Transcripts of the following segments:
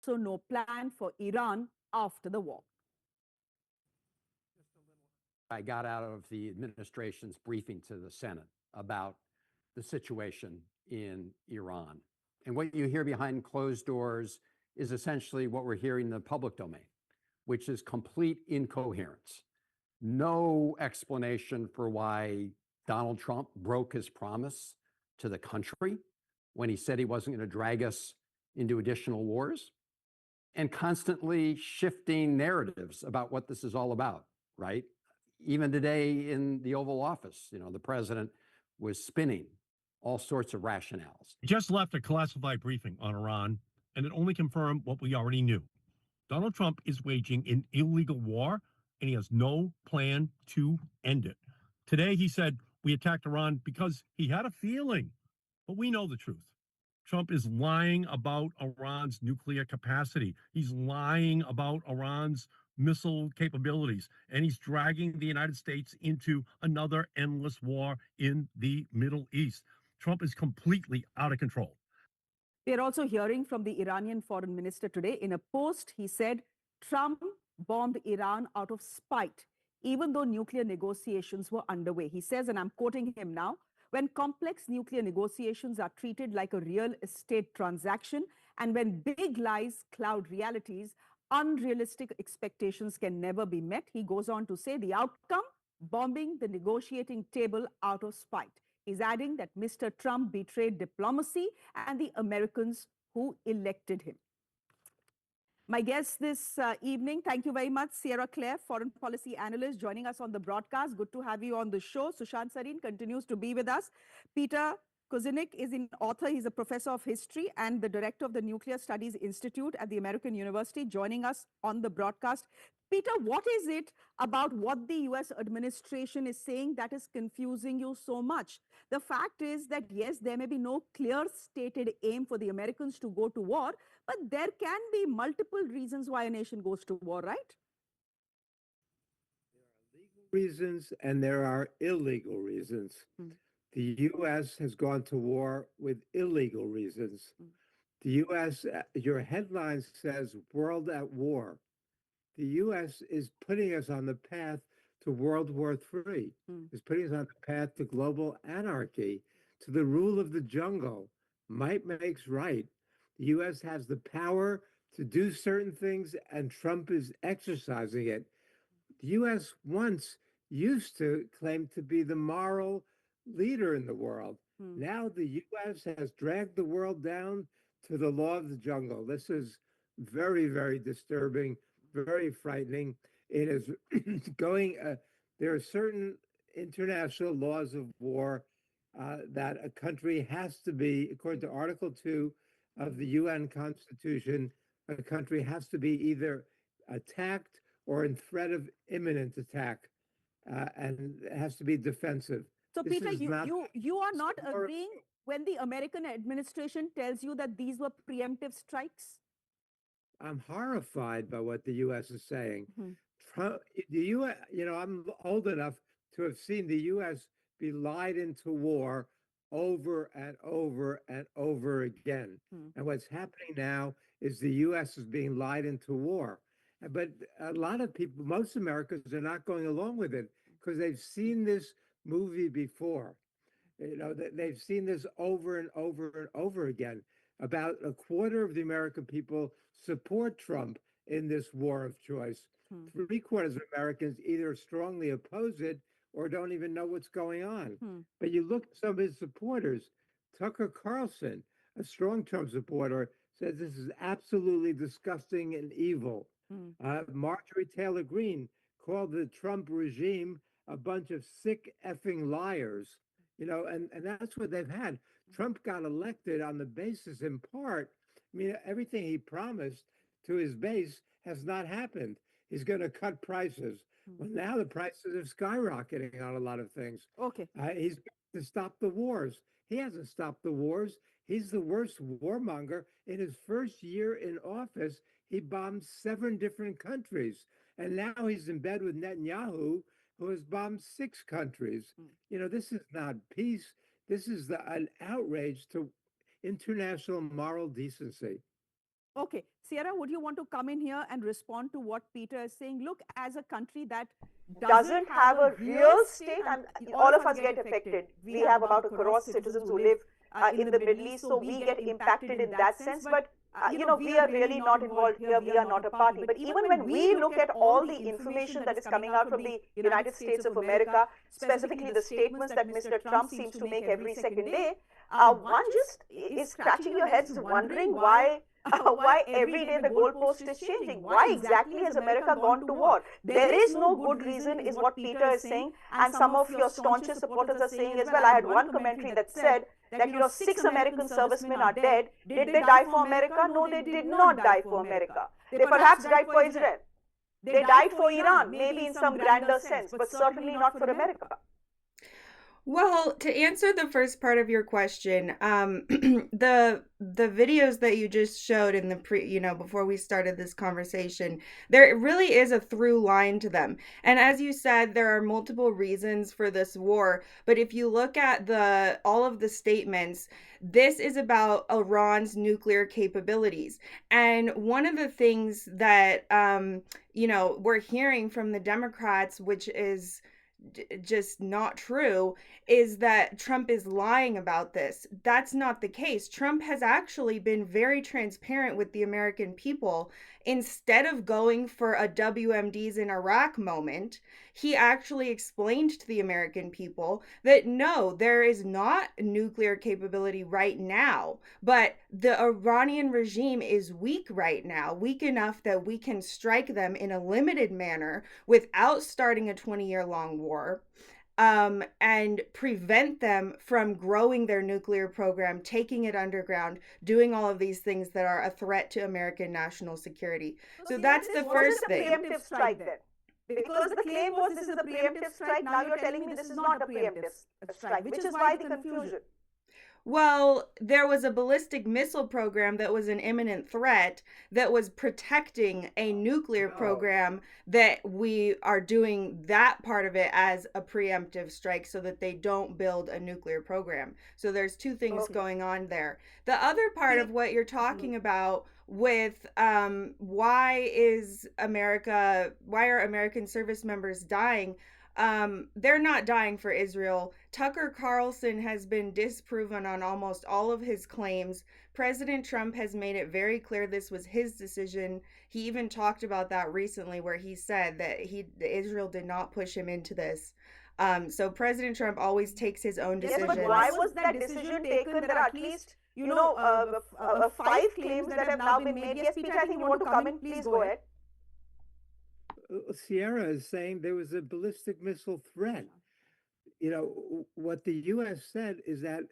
also no plan for Iran after the war. I got out of the administration's briefing to the Senate about the situation in Iran. And what you hear behind closed doors is essentially what we're hearing in the public domain, which is complete incoherence. No explanation for why Donald Trump broke his promise to the country when he said he wasn't going to drag us into additional wars, and constantly shifting narratives about what this is all about, right? Even today in the Oval Office, the president was spinning all sorts of rationales. He just left a classified briefing on Iran, and it only confirmed what we already knew. Donald Trump is waging an illegal war, and he has no plan to end it. Today, he said we attacked Iran because he had a feeling, but we know the truth. Trump is lying about Iran's nuclear capacity. He's lying about Iran's missile capabilities, and he's dragging the United States into another endless war in the Middle East. Trump is completely out of control. We are also hearing from the Iranian foreign minister today. In a post, he said Trump bombed Iran out of spite, even though nuclear negotiations were underway. He says, and I'm quoting him now, when complex nuclear negotiations are treated like a real estate transaction, and when big lies cloud realities, unrealistic expectations can never be met. He goes on to say the outcome, bombing the negotiating table out of spite. He's adding that Mr. Trump betrayed diplomacy and the Americans who elected him. My guest this evening, thank you very much, Sierra Claire, foreign policy analyst, joining us on the broadcast. Good to have you on the show. Sushant Sareen continues to be with us. Peter Kuzinik is an author. He's a professor of history and the director of the Nuclear Studies Institute at the American University, joining us on the broadcast. Peter, what is it about what the US administration is saying that is confusing you so much? The fact is that, yes, there may be no clear stated aim for the Americans to go to war, but there can be multiple reasons why a nation goes to war, right? There are legal reasons and there are illegal reasons. The U.S. has gone to war with illegal reasons. The U.S., your headline says world at war. The U.S. is putting us on the path to World War III, is putting us on the path to global anarchy, to the rule of the jungle. Might makes right. The U.S. has the power to do certain things, and Trump is exercising it. The U.S. once used to claim to be the moral leader in the world. Now the U.S. has dragged the world down to the law of the jungle. This is very, very disturbing, very frightening. It is going, there are certain international laws of war that a country has to be, according to Article 2 of the UN Constitution, a country has to be either attacked or in threat of imminent attack, and it has to be defensive. So, Peter, you are not agreeing when the American administration tells you that these were preemptive strikes? I'm horrified by what the U.S. is saying. Trump, the U.S., I'm old enough to have seen the U.S. be lied into war over and over and over again. And what's happening now is the U.S. is being lied into war. But a lot of people, most Americans, are not going along with it because they've seen this movie before. They've seen this over and over and over again. About a quarter of the American people support Trump in this war of choice. 3/4 of Americans either strongly oppose it or don't even know what's going on. But you look at some of his supporters. Tucker Carlson, a strong Trump supporter, says this is absolutely disgusting and evil. Marjorie Taylor Greene called the Trump regime a bunch of sick effing liars. And that's what they've had. Trump got elected on the basis, in part, everything he promised to his base has not happened. He's going to cut prices. Well, now the prices are skyrocketing on a lot of things. Okay. He's going to stop the wars. He hasn't stopped the wars. He's the worst warmonger. In his first year in office, he bombed 7 different countries. And now he's in bed with Netanyahu, who has bombed 6 countries. This is not peace. This is an outrage to international moral decency. Okay, Sierra, would you want to come in here and respond to what Peter is saying? Look, as a country that doesn't doesn't have have a a real real state, state, and and all all of of us us get get affected. affected. We We have have about a about a crore crore citizens citizens who who live live in in the the Middle Middle East, East, so so we we get get impacted impacted in in that that sense. sense. But But we we are are really really not not involved involved here. here. We We are are not not a a party. party. But But even even when when we we look look at at all all the the information information that that is is coming coming out out from from the the United United States States of of America, America, specifically specifically the the statements statements that that Mr. Mr. Trump Trump seems seems to to make make every every second second day, day, one one just just is is scratching scratching your your heads heads wondering wondering why why why why every every day day the the goalpost goalpost is is changing. changing. Why Why exactly exactly has has America America gone gone to to war? war? There There is is no no good good reason, reason, is is what what Peter Peter is is saying, saying, and and some some of of your your staunchest staunchest supporters supporters are are saying saying as as well. well. I I had had one one commentary commentary that that said said that, that, six six American American servicemen servicemen are are dead. dead. Did Did they they die die for for America? America? No, No, they they did did not not die die for for America. America. They They perhaps perhaps died died for for Israel. Israel. They They died died for for Iran, Iran, maybe maybe in in some some grander grander sense, sense, but but certainly certainly not not for for America. America. Well, to answer the first part of your question, the videos that you just showed in the before we started this conversation, there really is a through line to them. And as you said, there are multiple reasons for this war, but if you look at the all of the statements, this is about Iran's nuclear capabilities. And one of the things that we're hearing from the Democrats, which is just not true, is that Trump is lying about this. That's not the case. Trump has actually been very transparent with the American people. Instead of going for a WMDs in Iraq moment, he actually explained to the American people that no, there is not nuclear capability right now, but the Iranian regime is weak right now, weak enough that we can strike them in a limited manner without starting a 20-year long war, and prevent them from growing their nuclear program, taking it underground, doing all of these things that are a threat to American national security. So Sierra, that's this the Was wasn't first a it a thing. preemptive preemptive strike strike then. then? Because Because the the claim claim was was this this is is a a preemptive preemptive strike. strike. Now Now you're you're telling telling me me this this is is not a not a preemptive preemptive strike, strike, which which is is why why the the confusion. confusion. Well, there was a ballistic missile program that was an imminent threat that was protecting a nuclear No. program, that we are doing that part of it as a preemptive strike so that they don't build a nuclear program. So there's two things Okay. going on there. The other part of what you're talking about with why are American service members dying? They're not dying for Israel. Tucker Carlson has been disproven on almost all of his claims. President Trump has made it very clear this was his decision. He even talked about that recently, where he said that Israel did not push him into this. So President Trump always takes his own Yes, Yes, but but decisions. why why was was that that decision decision taken? taken? There There are are at at least, least, five five claims claims that that have have now now been been made. made. Yes, Yes, Peter, Peter, I I think think you you want want to to come come in. in. Please Please go go ahead. ahead. Sierra is saying there was a ballistic missile threat. What the U.S. said is that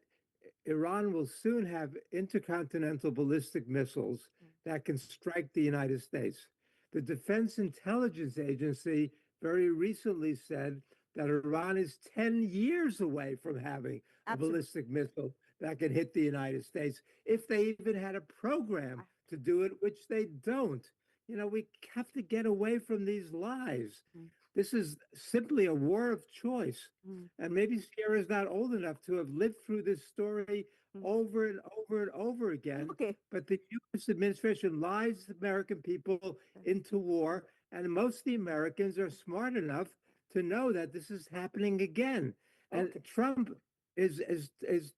Iran will soon have intercontinental ballistic missiles that can strike the United States. The Defense Intelligence Agency very recently said that Iran is 10 years away from having a Absolutely. ballistic missile that can hit the United States if they even had a program to do it, which they don't. We have to get away from these lies. Mm, This is simply a war of choice. mm, And maybe Sierra's not old enough to have lived through this story mm. over and over and over again. Okay. But the US administration lies the American people into war. And most of the Americans are smart enough to know that this is happening again. And Okay. Trump is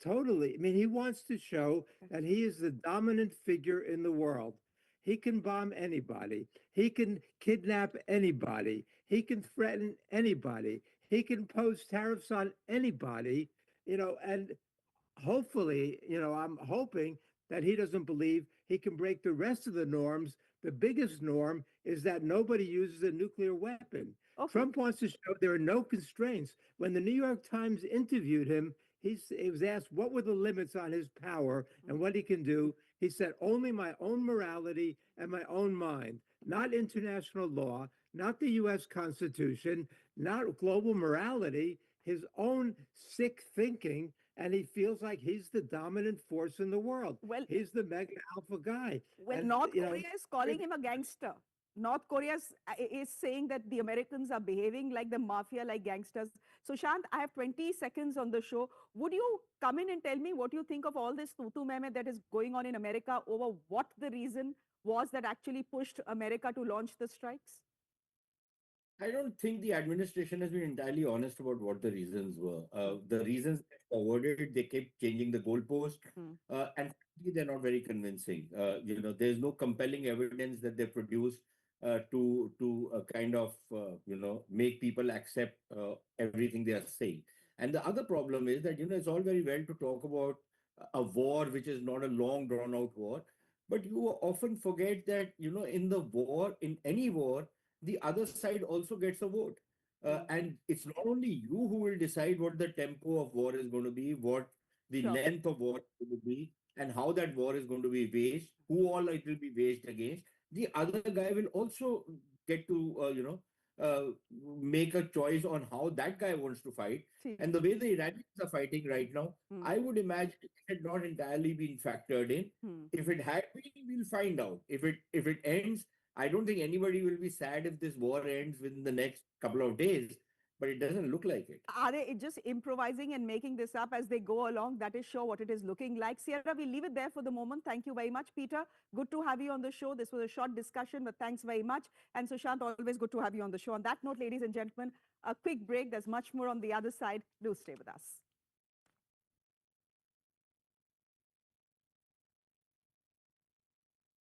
totally, I mean, he wants to show that he is the dominant figure in the world. He can bomb anybody. He can kidnap anybody. He can threaten anybody. He can pose tariffs on anybody, and hopefully, I'm hoping that he doesn't believe he can break the rest of the norms. The biggest norm is that nobody uses a nuclear weapon. Okay. Trump wants to show there are no constraints. When the New York Times interviewed him, he was asked what were the limits on his power and what he can do. He said, only my own morality and my own mind, not international law, not the US Constitution, not global morality, his own sick thinking, and he feels like he's the dominant force in the world. Well, He's the mega alpha guy. well, And North Korea is calling him a gangster. North Korea is saying that the Americans are behaving like the mafia, like gangsters. So, Shant, I have 20 seconds on the show. Would you come in and tell me what you think of all this tutu meme that is going on in America over what the reason? was that actually pushed America to launch the strikes? I don't think the administration has been entirely honest about what the reasons were. The reasons forwarded, they kept changing the goalpost, and frankly, they're not very convincing. There's no compelling evidence that they produce to kind of make people accept everything they are saying. And the other problem is that it's all very well to talk about a war which is not a long drawn out war, but you often forget that in the war, in any war, the other side also gets a vote. And it's not only you who will decide what the tempo of war is going to be, what the Sure. length of war is going to be, and how that war is going to be waged, who all it will be waged against. The other guy will also get to, make a choice on how that guy wants to fight. See. And the way the Iranians are fighting right now, I would imagine it had not entirely been factored in. If it had been, we'll find out. If it ends, I don't think anybody will be sad if this war ends within the next couple of days, but it doesn't look like it. Are they just improvising and making this up as they go along? That is sure what it is looking like. Sierra, we'll leave it there for the moment. Thank you very much, Peter. Good to have you on the show. This was a short discussion, but thanks very much. And Sushant, always good to have you on the show. On that note, ladies and gentlemen, a quick break. There's much more on the other side. Do stay with us.